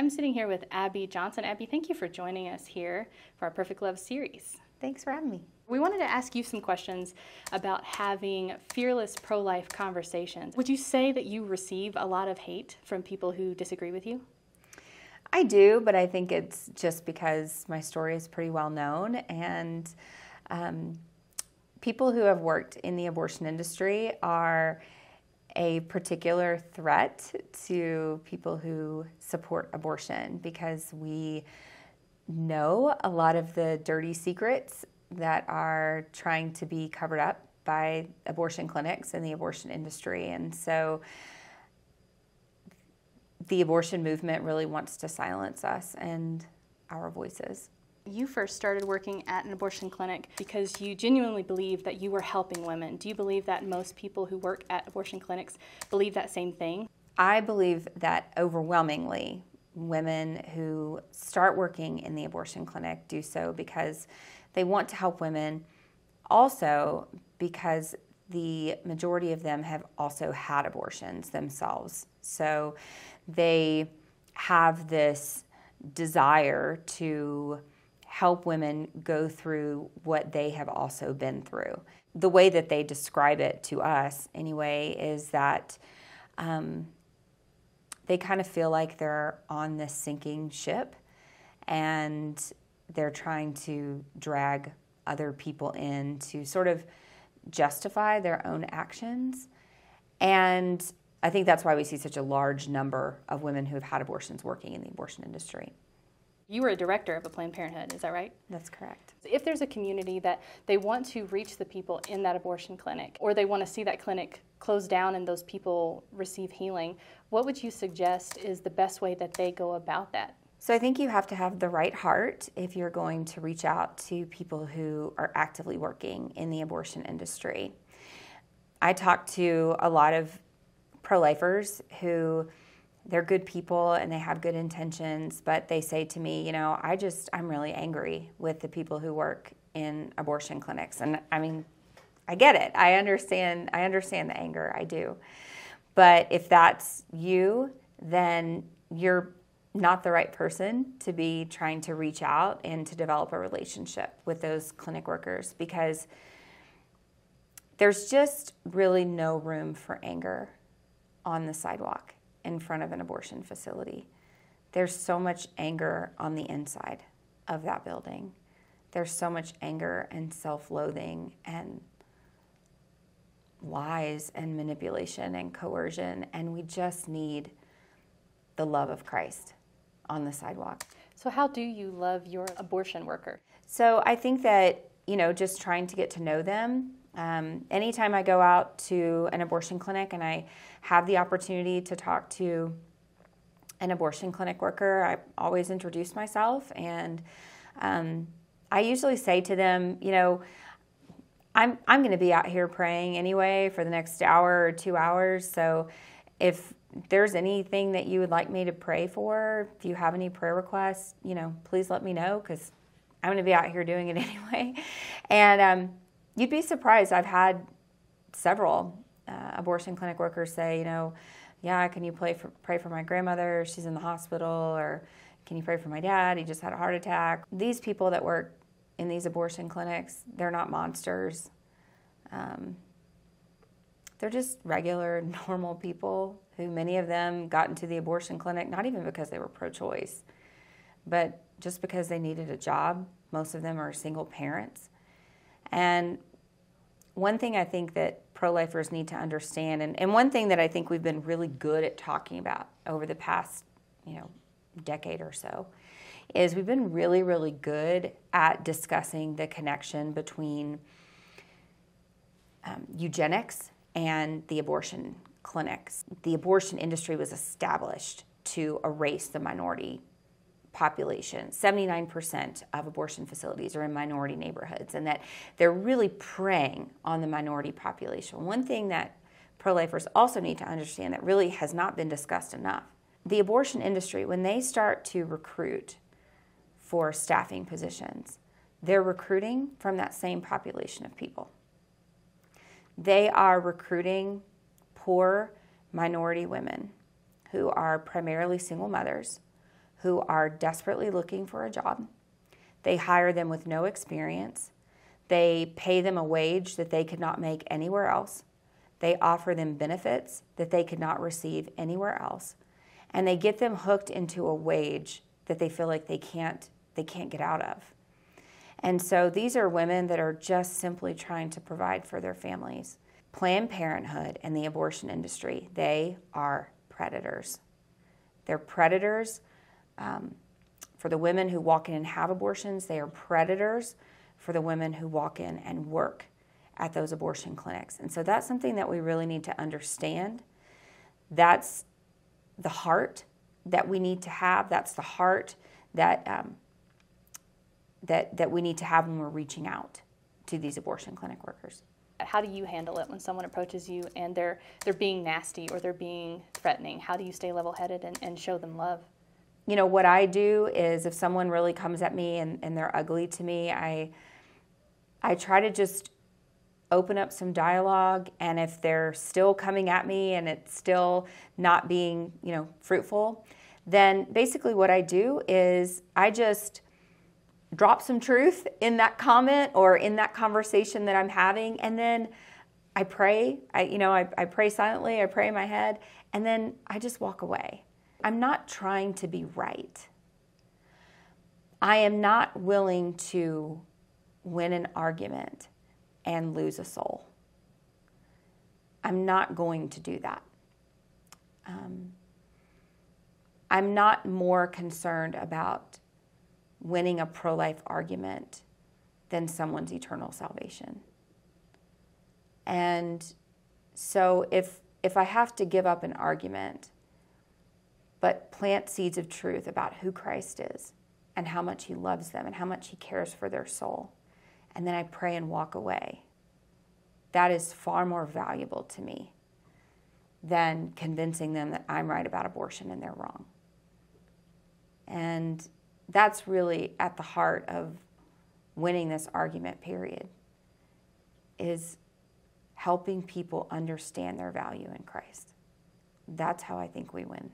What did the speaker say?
I'm sitting here with Abby Johnson. Abby, thank you for joining us here for our Perfect Love series. Thanks for having me. We wanted to ask you some questions about having fearless pro-life conversations. Would you say that you receive a lot of hate from people who disagree with you? I do, but I think it's just because my story is pretty well known, and people who have worked in the abortion industry are a particular threat to people who support abortion because we know a lot of the dirty secrets that are trying to be covered up by abortion clinics and the abortion industry. And so the abortion movement really wants to silence us and our voices. You first started working at an abortion clinic because you genuinely believed that you were helping women. Do you believe that most people who work at abortion clinics believe that same thing? I believe that overwhelmingly women who start working in the abortion clinic do so because they want to help women, also because the majority of them have also had abortions themselves. So they have this desire to help women go through what they have also been through. The way that they describe it to us, anyway, is that they kind of feel like they're on this sinking ship and they're trying to drag other people in to sort of justify their own actions. And I think that's why we see such a large number of women who have had abortions working in the abortion industry. You were a director of a Planned Parenthood, is that right? That's correct. If there's a community that they want to reach the people in that abortion clinic, or they want to see that clinic close down and those people receive healing, what would you suggest is the best way that they go about that? So I think you have to have the right heart if you're going to reach out to people who are actively working in the abortion industry. I talk to a lot of pro-lifers who they're good people and they have good intentions, but they say to me, you know, I'm really angry with the people who work in abortion clinics. And I mean, I get it. I understand the anger, I do. But if that's you, then you're not the right person to be trying to reach out and to develop a relationship with those clinic workers, because there's just really no room for anger on the sidewalk in front of an abortion facility. There's so much anger on the inside of that building. There's so much anger and self-loathing and lies and manipulation and coercion, and we just need the love of Christ on the sidewalk. So how do you love your abortion worker? So I think that, just trying to get to know them. Anytime I go out to an abortion clinic and I have the opportunity to talk to an abortion clinic worker, I always introduce myself, and I usually say to them, I'm going to be out here praying anyway for the next hour or 2 hours, so if there's anything that you would like me to pray for, if you have any prayer requests, please let me know, because I'm going to be out here doing it anyway. And you'd be surprised. I've had several abortion clinic workers say, yeah, can you pray for my grandmother? She's in the hospital. Or can you pray for my dad? He just had a heart attack. These people that work in these abortion clinics, they're not monsters. They're just regular, normal people who, many of them got into the abortion clinic, not even because they were pro-choice, but just because they needed a job. Most of them are single parents. And one thing I think that pro-lifers need to understand, and one thing that I think we've been really good at talking about over the past, decade or so, is we've been really, really good at discussing the connection between eugenics and the abortion clinics. The abortion industry was established to erase the minority population. 79% of abortion facilities are in minority neighborhoods, and that they're really preying on the minority population. One thing that pro-lifers also need to understand that really has not been discussed enough, the abortion industry, when they start to recruit for staffing positions, they're recruiting from that same population of people. They are recruiting poor minority women who are primarily single mothers, who are desperately looking for a job. They hire them with no experience. They pay them a wage that they could not make anywhere else. They offer them benefits that they could not receive anywhere else. And they get them hooked into a wage that they feel like they can't get out of. And so these are women that are just simply trying to provide for their families. Planned Parenthood and the abortion industry, they are predators. They're predators for the women who walk in and have abortions. They are predators for the women who walk in and work at those abortion clinics. And so that's something that we really need to understand. That's the heart that we need to have. That's the heart that we need to have when we're reaching out to these abortion clinic workers. How do you handle it when someone approaches you and they're being nasty or they're being threatening? How do you stay level-headed and show them love? You know, what I do is if someone really comes at me and they're ugly to me, I try to just open up some dialogue, and if they're still coming at me and it's still not being, fruitful, then basically what I do is I just drop some truth in that comment or in that conversation that I'm having, and then I pray. I pray silently, I pray in my head, and then I just walk away. I'm not trying to be right. I am not willing to win an argument and lose a soul. I'm not going to do that. I'm not more concerned about winning a pro-life argument than someone's eternal salvation. And so if I have to give up an argument, but plant seeds of truth about who Christ is and how much he loves them and how much he cares for their soul, and then I pray and walk away, that is far more valuable to me than convincing them that I'm right about abortion and they're wrong. And that's really at the heart of winning this argument, period, is helping people understand their value in Christ. That's how I think we win.